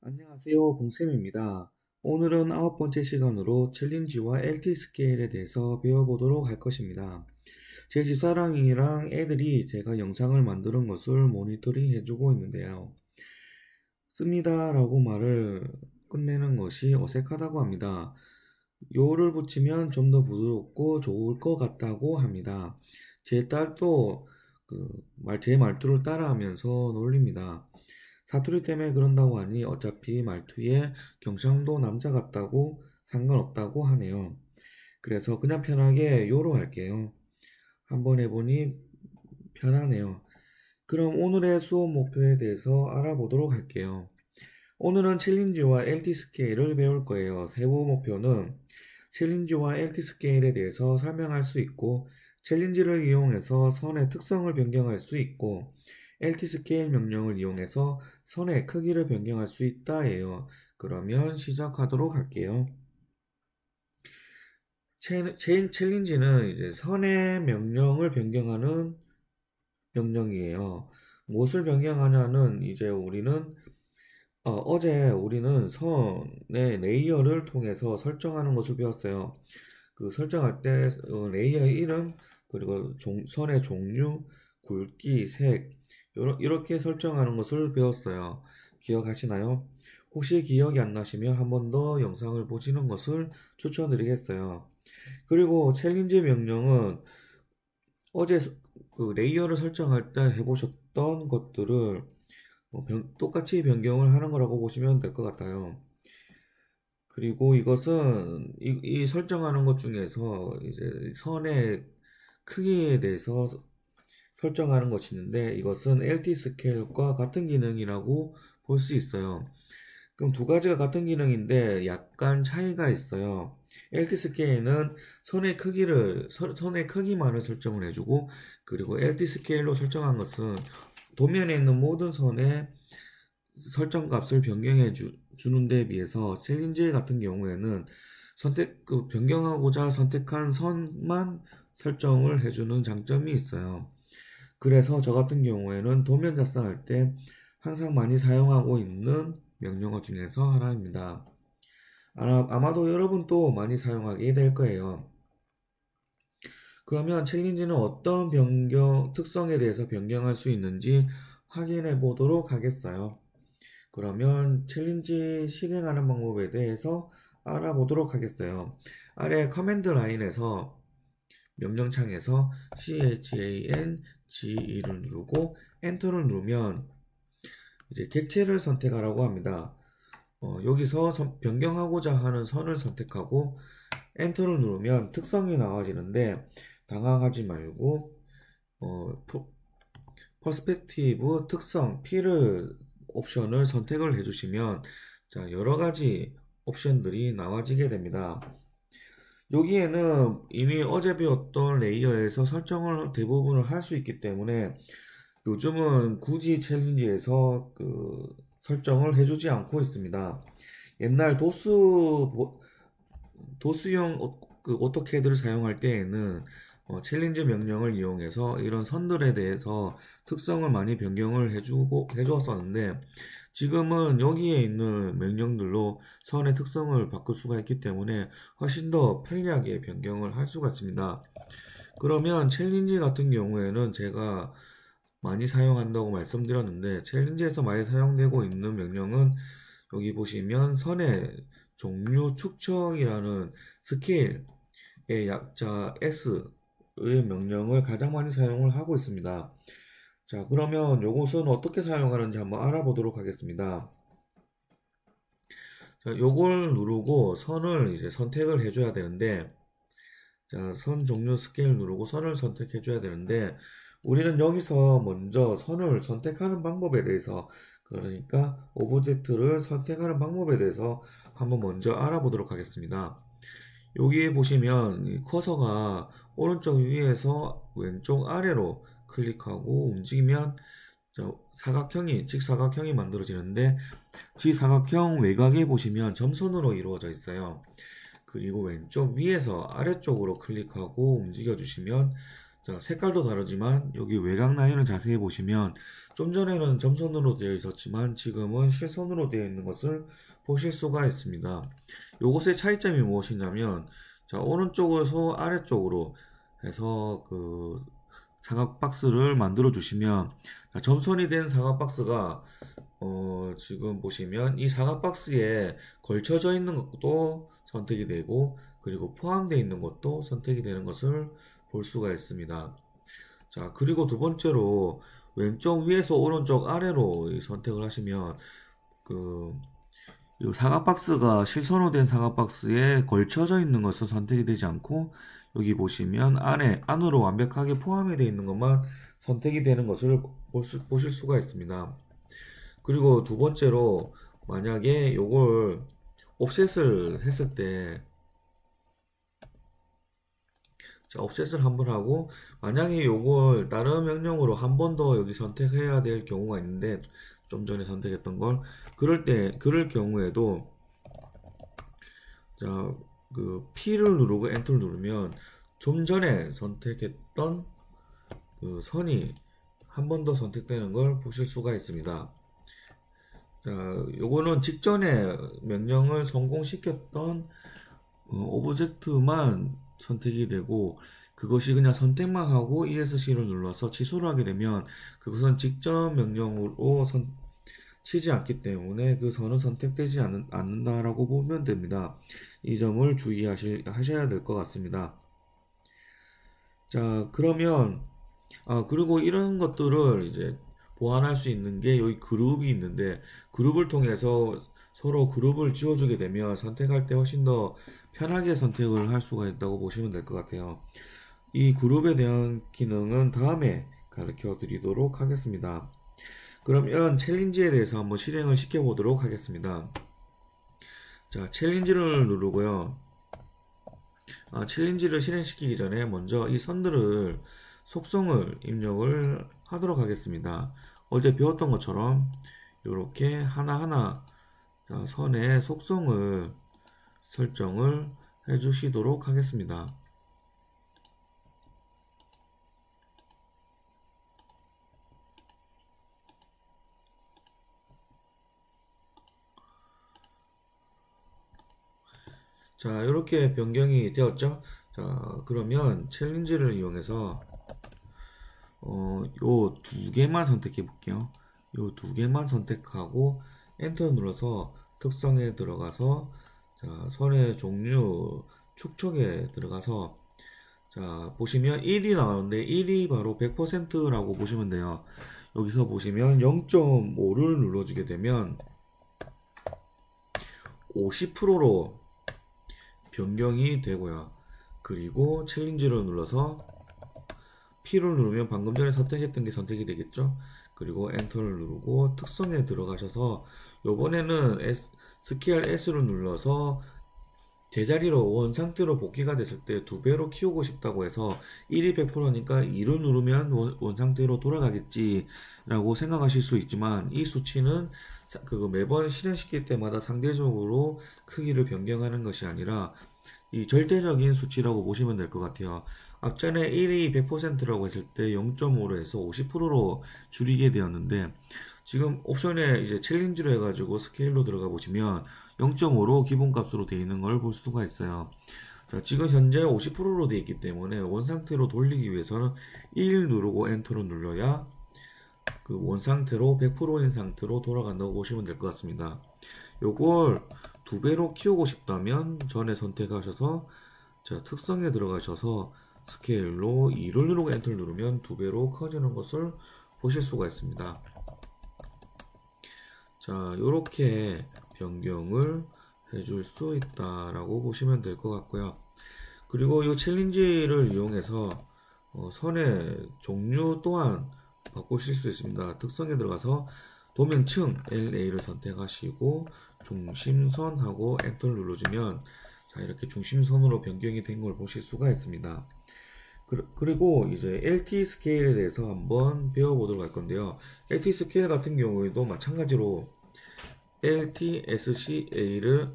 안녕하세요, 봉쌤입니다. 오늘은 9번째 시간으로 챌린지와 LT 스케일에 대해서 배워보도록 할 것입니다. 제 집사람이랑 애들이 제가 영상을 만드는 것을 모니터링 해주고 있는데요. 씁니다 라고 말을 끝내는 것이 어색하다고 합니다. 요를 붙이면 좀 더 부드럽고 좋을 것 같다고 합니다. 제 딸도 제 말투를 따라하면서 놀립니다. 사투리 때문에 그런다고 하니 어차피 말투에 경상도 남자 같다고 상관없다고 하네요. 그래서 그냥 편하게 요로 할게요. 한번 해보니 편하네요. 그럼 오늘의 수업 목표에 대해서 알아보도록 할게요. 오늘은 챌린지와 LT 스케일을 배울 거예요. 세부 목표는 챌린지와 LT 스케일에 대해서 설명할 수 있고, 챌린지를 이용해서 선의 특성을 변경할 수 있고, LT 스케일 명령을 이용해서 선의 크기를 변경할 수 있다예요. 그러면 시작하도록 할게요. 챌린지는 이제 선의 명령을 변경하는 명령이에요. 무엇을 변경하냐는 이제 어제 우리는 선의 레이어를 통해서 설정하는 것을 배웠어요. 그 설정할 때 레이어의 이름, 그리고 선의 종류, 굵기, 색 이렇게 설정하는 것을 배웠어요. 기억하시나요? 혹시 기억이 안 나시면 한 번 더 영상을 보시는 것을 추천드리겠어요. 그리고 챌린지 명령은 어제 그 레이어를 설정할 때 해보셨던 것들을 똑같이 변경을 하는 거라고 보시면 될 것 같아요. 그리고 이것은 이 설정하는 것 중에서 이제 선의 크기에 대해서 설정하는 것이 있는데, 이것은 LT 스케일과 같은 기능이라고 볼 수 있어요. 그럼 두 가지가 같은 기능인데 약간 차이가 있어요. LT 스케일은 선의 크기만을 설정을 해주고, 그리고 LT 스케일로 설정한 것은 도면에 있는 모든 선의 설정 값을 변경해 주는 데 비해서 챌린지 같은 경우에는 변경하고자 선택한 선만 설정을 해주는 장점이 있어요. 그래서 저 같은 경우에는 도면 작성할 때 항상 많이 사용하고 있는 명령어 중에서 하나입니다. 아마도 여러분도 많이 사용하게 될 거예요. 그러면 챌린지는 어떤 특성에 대해서 변경할 수 있는지 확인해 보도록 하겠어요. 그러면 챌린지 실행하는 방법에 대해서 알아보도록 하겠어요. 아래 커맨드 라인에서 명령창에서 CHANGE를 누르고 엔터를 누르면 이제 객체를 선택하라고 합니다. 여기서 변경하고자 하는 선을 선택하고 엔터를 누르면 특성이 나와지는데, 당황하지 말고 퍼스펙티브 특성 P를 옵션을 선택을 해주시면 여러 가지 옵션들이 나와지게 됩니다. 여기에는 이미 어제 배웠던 레이어에서 설정을 대부분을 할 수 있기 때문에 요즘은 굳이 챌린지에서 설정을 해주지 않고 있습니다. 옛날 도스용 오토캐드를 사용할 때에는 챌린지 명령을 이용해서 이런 선들에 대해서 특성을 많이 변경을 해주었었는데, 지금은 여기에 있는 명령들로 선의 특성을 바꿀 수가 있기 때문에 훨씬 더 편리하게 변경을 할 수가 있습니다. 그러면 챌린지 같은 경우에는 제가 많이 사용한다고 말씀드렸는데, 챌린지에서 많이 사용되고 있는 명령은 여기 보시면 선의 종류 축척이라는 스케일의 약자 S의 명령을 가장 많이 사용을 하고 있습니다. 자, 그러면 요것은 어떻게 사용하는지 한번 알아보도록 하겠습니다. 자, 요걸 누르고 선을 이제 선택을 해줘야 되는데, 자, 선 종류 스케일 누르고 선을 선택해 줘야 되는데, 우리는 여기서 먼저 선을 선택하는 방법에 대해서, 그러니까 오브젝트를 선택하는 방법에 대해서 한번 먼저 알아보도록 하겠습니다. 여기 보시면 이 커서가 오른쪽 위에서 왼쪽 아래로 클릭하고 움직이면 직사각형이 만들어지는데, 직사각형 외곽에 보시면 점선으로 이루어져 있어요. 그리고 왼쪽 위에서 아래쪽으로 클릭하고 움직여 주시면 자, 색깔도 다르지만 여기 외곽 라인을 자세히 보시면 좀 전에는 점선으로 되어 있었지만 지금은 실선으로 되어 있는 것을 보실 수가 있습니다. 요것의 차이점이 무엇이냐면, 자, 오른쪽에서 아래쪽으로 해서 그 사각 박스를 만들어 주시면, 자, 점선이 된 사각 박스가 지금 보시면 이 사각 박스에 걸쳐져 있는 것도 선택이 되고, 그리고 포함되어 있는 것도 선택이 되는 것을 볼 수가 있습니다. 자, 그리고 두 번째로 왼쪽 위에서 오른쪽 아래로 선택을 하시면 이 사각 박스가 실선으로 된 사각 박스에 걸쳐져 있는 것은 선택이 되지 않고, 여기 보시면 안으로 완벽하게 포함이 되어 있는 것만 선택이 되는 것을 보실 수가 있습니다. 그리고 두 번째로 만약에 요걸 옵셋을 했을 때, 자, 옵셋을 한번 하고 만약에 요걸 다른 명령으로 한 번 더 여기 선택해야 될 경우가 있는데, 좀 전에 선택했던 걸, 그럴 경우에도, 자, 그 P를 누르고 엔터를 누르면 좀 전에 선택했던 그 선이 한 번 더 선택되는 걸 보실 수가 있습니다. 자, 요거는 직전에 명령을 성공시켰던 오브젝트만 선택이 되고, 그것이 그냥 선택만 하고 ESC를 눌러서 취소를 하게 되면 그것은 직전 명령으로 치지 않기 때문에 그 선은 선택되지 않는다라고 보면 됩니다. 이 점을 주의하셔야 될 것 같습니다. 자, 그러면 그리고 이런 것들을 이제 보완할 수 있는 게 여기 그룹이 있는데, 그룹을 통해서 서로 그룹을 지워주게 되면 선택할 때 훨씬 더 편하게 선택을 할 수가 있다고 보시면 될 것 같아요. 이 그룹에 대한 기능은 다음에 가르쳐 드리도록 하겠습니다. 그러면 챌린지에 대해서 한번 실행을 시켜 보도록 하겠습니다. 자, 챌린지를 누르고요. 챌린지를 실행시키기 전에 먼저 이 선들을 속성을 입력을 하도록 하겠습니다. 어제 배웠던 것처럼 이렇게 하나하나 선의 속성을 설정을 해 주시도록 하겠습니다. 자, 이렇게 변경이 되었죠. 자, 그러면 챌린지를 이용해서 요 두 개만 선택해 볼게요. 요 두 개만 선택하고 엔터 눌러서 특성에 들어가서, 자, 선의 종류 축척에 들어가서, 자, 보시면 1이 나오는데 1이 바로 100%라고 보시면 돼요. 여기서 보시면 0.5를 눌러주게 되면 50%로 변경이 되고요. 그리고 챌린지를 눌러서 P를 누르면 방금 전에 선택했던 게 선택이 되겠죠. 그리고 엔터를 누르고 특성에 들어가셔서 요번에는 스케일 S를 눌러서 제자리로 원 상태로 복귀가 됐을 때 2배로 키우고 싶다고 해서 1이 100%니까 2를 누르면 원 상태로 돌아가겠지 라고 생각하실 수 있지만, 이 수치는 매번 실행시킬 때마다 상대적으로 크기를 변경하는 것이 아니라 이 절대적인 수치라고 보시면 될 것 같아요. 앞전에 1이 100%라고 했을 때 0.5로 해서 50%로 줄이게 되었는데, 지금 옵션에 이제 챌린지로 해가지고 스케일로 들어가 보시면 0.5로 기본값으로 되어 있는 걸 볼 수가 있어요. 자, 지금 현재 50%로 되어 있기 때문에 원 상태로 돌리기 위해서는 1 누르고 엔터를 눌러야 그 원 상태로 100%인 상태로 돌아간다고 보시면 될 것 같습니다. 요걸 2배로 키우고 싶다면 전에 선택하셔서, 자, 특성에 들어가셔서 스케일로 2를 누르고 엔터를 누르면 2배로 커지는 것을 보실 수가 있습니다. 자, 이렇게 변경을 해줄 수 있다라고 보시면 될 것 같고요. 그리고 이 챌린지를 이용해서 선의 종류 또한 바꾸실 수 있습니다. 특성에 들어가서 도면층 LA를 선택하시고 중심선하고 엔터를 눌러주면, 자, 이렇게 중심선으로 변경이 된 걸 보실 수가 있습니다. 그리고 이제 LT 스케일에 대해서 한번 배워보도록 할 건데요. LT 스케일 같은 경우에도 마찬가지로 LTSCA를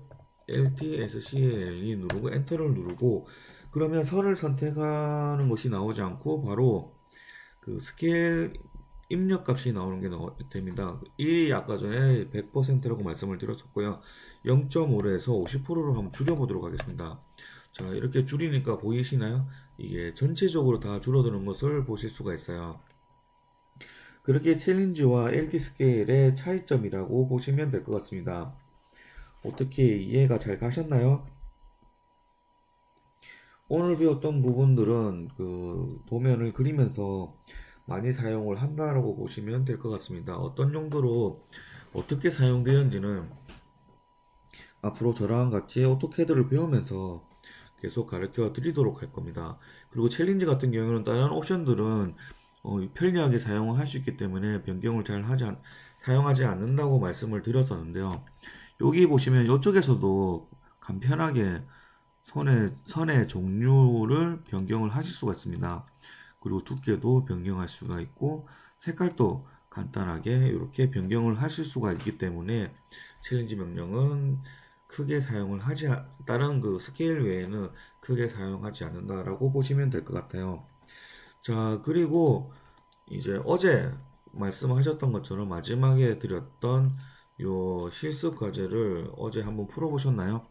LTSCAL이 누르고 엔터를 누르고, 그러면 선을 선택하는 것이 나오지 않고 바로 그 스케일 입력값이 나오는 게 됩니다. 1이 아까 전에 100%라고 말씀을 드렸었고요. 0.5에서 50%로 한번 줄여보도록 하겠습니다. 자, 이렇게 줄이니까 보이시나요? 이게 전체적으로 다 줄어드는 것을 보실 수가 있어요. 그렇게 챌린지와 LT 스케일의 차이점이라고 보시면 될 것 같습니다. 어떻게 이해가 잘 가셨나요? 오늘 배웠던 부분들은 그 도면을 그리면서 많이 사용을 한다라고 보시면 될 것 같습니다. 어떤 용도로 어떻게 사용되는지는 앞으로 저랑 같이 오토캐드를 배우면서 계속 가르쳐 드리도록 할 겁니다. 그리고 챌린지 같은 경우는 다른 옵션들은 편리하게 사용을 할 수 있기 때문에 변경을 사용하지 않는다고 말씀을 드렸었는데요. 여기 보시면 이쪽에서도 간편하게 선의 종류를 변경을 하실 수가 있습니다. 그리고 두께도 변경할 수가 있고 색깔도 간단하게 이렇게 변경을 하실 수가 있기 때문에 챌린지 명령은 크게 사용을 다른 그 스케일 외에는 크게 사용하지 않는다라고 보시면 될 것 같아요. 자, 그리고 이제 어제 말씀하셨던 것처럼 마지막에 드렸던 요 실습 과제를 어제 한번 풀어보셨나요?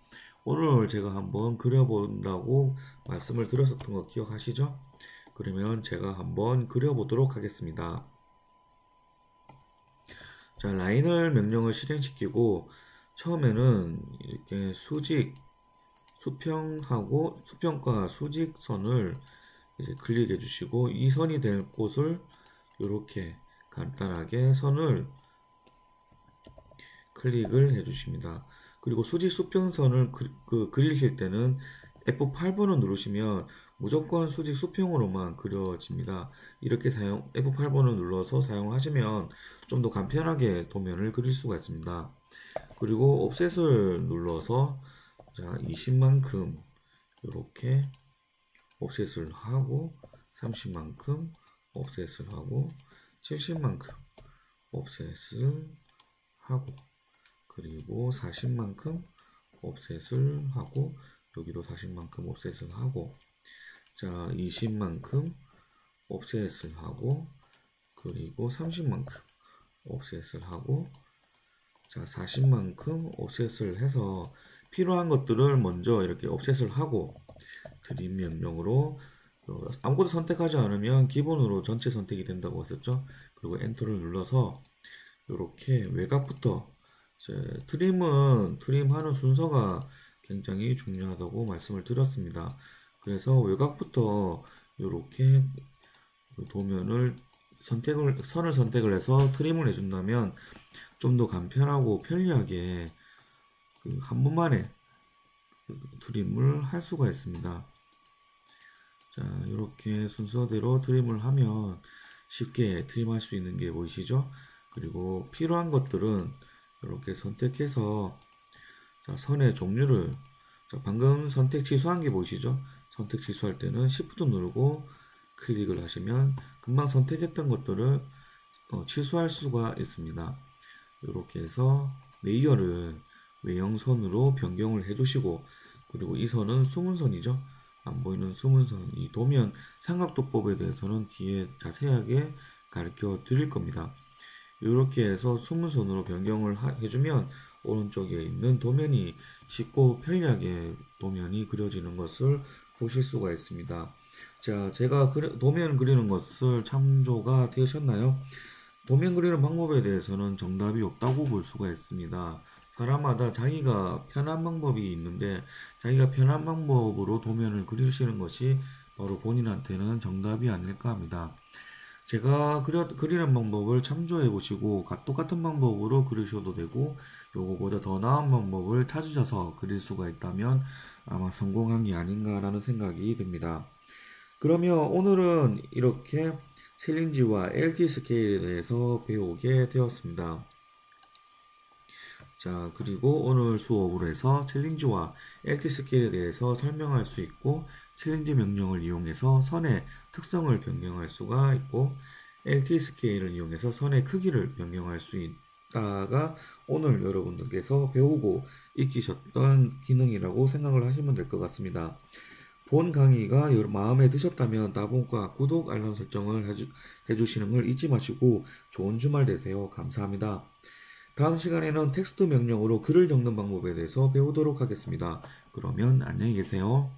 오늘 제가 한번 그려본다고 말씀을 드렸었던 거 기억하시죠? 그러면 제가 한번 그려보도록 하겠습니다. 자, 라인을 명령을 실행시키고 처음에는 이렇게 수평과 수직선을 이제 클릭해 주시고 이 선이 될 곳을 이렇게 간단하게 선을 클릭을 해 주십니다. 그리고 수평선을 그리실 때는 F8번을 누르시면 무조건 수평으로만 그려집니다. 이렇게 F8번을 눌러서 사용하시면 좀 더 간편하게 도면을 그릴 수가 있습니다. 그리고 옵셋을 눌러서 자 20만큼 이렇게 옵셋을 하고 30만큼 옵셋을 하고 70만큼 옵셋을 하고 그리고 40만큼 옵셋을 하고 여기도 40만큼 옵셋을 하고 자 20만큼 옵셋을 하고 그리고 30만큼 옵셋을 하고 자 40만큼 옵셋을 해서 필요한 것들을 먼저 이렇게 옵셋을 하고 트림 명령으로 아무것도 선택하지 않으면 기본으로 전체 선택이 된다고 했었죠. 그리고 엔터를 눌러서 이렇게 외곽부터 트림하는 순서가 굉장히 중요하다고 말씀을 드렸습니다. 그래서 외곽부터 이렇게 도면을 선을 선택을 해서 트림을 해준다면 좀 더 간편하고 편리하게 한 번만에 트림을 할 수가 있습니다. 자, 이렇게 순서대로 트림을 하면 쉽게 트림할 수 있는 게 보이시죠? 그리고 필요한 것들은 이렇게 선택해서 자, 선의 종류를 방금 선택 취소한 게 보이시죠? 선택 취소할 때는 Shift 누르고 클릭을 하시면 금방 선택했던 것들을 취소할 수가 있습니다. 이렇게 해서 레이어를 외형선으로 변경을 해주시고 그리고 이 선은 숨은선이죠. 안 보이는 숨은선, 이 도면 삼각도법에 대해서는 뒤에 자세하게 가르쳐 드릴 겁니다. 이렇게 해서 숨은선으로 변경을 해주면 오른쪽에 있는 도면이 쉽고 편리하게 도면이 그려지는 것을 보실 수가 있습니다. 자, 제가 도면 그리는 것을 참조가 되셨나요? 도면 그리는 방법에 대해서는 정답이 없다고 볼 수가 있습니다. 사람마다 자기가 편한 방법이 있는데 자기가 편한 방법으로 도면을 그리시는 것이 바로 본인한테는 정답이 아닐까 합니다. 제가 그리는 방법을 참조해 보시고 똑같은 방법으로 그리셔도 되고 요거보다 더 나은 방법을 찾으셔서 그릴 수가 있다면 아마 성공한 게 아닌가라는 생각이 듭니다. 그러면 오늘은 이렇게 챌린지와 LT 스케일에 대해서 배우게 되었습니다. 자, 그리고 오늘 수업으로 해서 챌린지와 LT 스케일에 대해서 설명할 수 있고 챌린지 명령을 이용해서 선의 특성을 변경할 수가 있고 LT 스케일을 이용해서 선의 크기를 변경할 수 있다가 오늘 여러분들께서 배우고 익히셨던 기능이라고 생각을 하시면 될 것 같습니다. 본 강의가 마음에 드셨다면 따봉과 구독, 알람 설정을 해주시는 걸 잊지 마시고 좋은 주말 되세요. 감사합니다. 다음 시간에는 텍스트 명령으로 글을 적는 방법에 대해서 배우도록 하겠습니다. 그러면 안녕히 계세요.